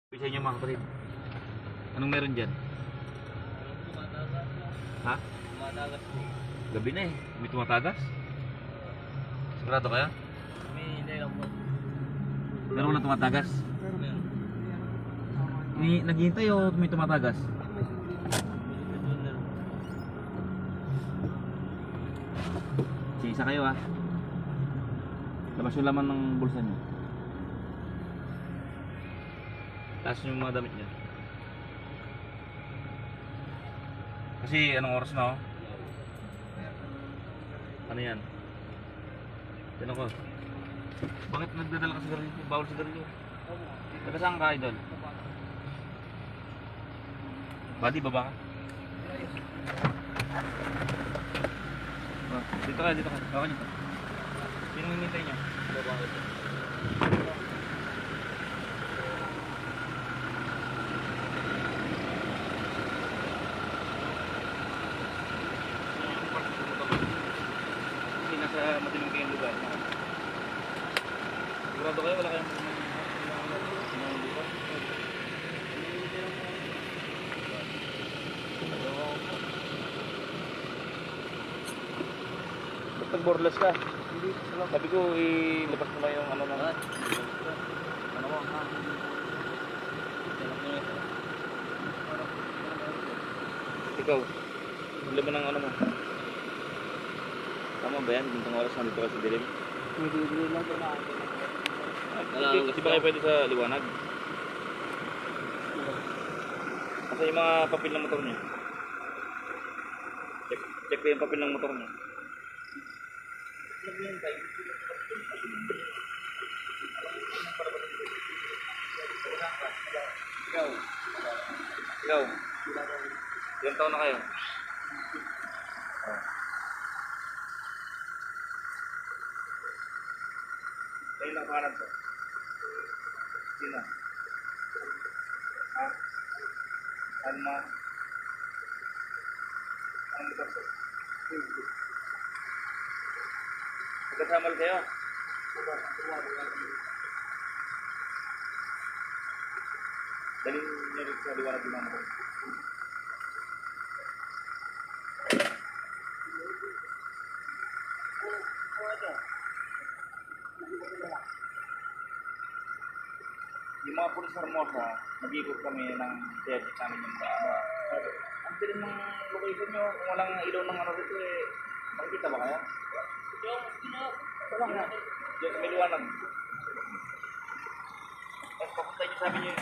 Sa inyo mga kapatid. Anong meron dyan? Ha? Tumatagas po. Gabi na eh. May tumatagas? Sigurado kaya? May hindi lang po. Meron walang tumatagas? Meron. Naghihintay o may tumatagas? Sisa kayo ha. Labas yung laman ng bulsa nyo. Taas yung mga damit nyo. Kasi anong oras na oh? Ano yan? Tinan ko. Bakit nagdadala ka sigarilyo? Bawal sigarilyo. Taga saan ka, idol? Buddy, baba ka. Dito ka, dito ka. Okay nyo. Sino hintay nyo? Baba ito. Kasi nasa madilim kayong lugar. Sigurado kayo, wala kayong lugar? Ba't nag-boreless ka? Hindi. Sabi ko, ilabas mo na yung ano na. Ano mo? Ha? Ikaw, laman ng ano mo. Tama ba yan? Gintong oras nandito ka sa dilim? Hindi lang po na. Kasi ba kayo pwede sa liwanag? Kasi yung mga papel ng motor niyo. Check ko yung papel ng motor niyo. Ikaw. Ilang taon na kayo? Oh. Kayo lang pangalan to? Sino? Ha? Alma? Anong lugar to? Magkasamal kayo? Dalhin nyo rin sa liwanag din naman. Yung mga pulis sa Hermosa, nag-ikot kami ng tiyatid namin yung ano. Ang dilim ng location nyo, kung walang ilaw ng ano rito eh, makikita ba kaya? Wala nga. Diyan sa may liwanag. Tapos papunta nyo sabi nyo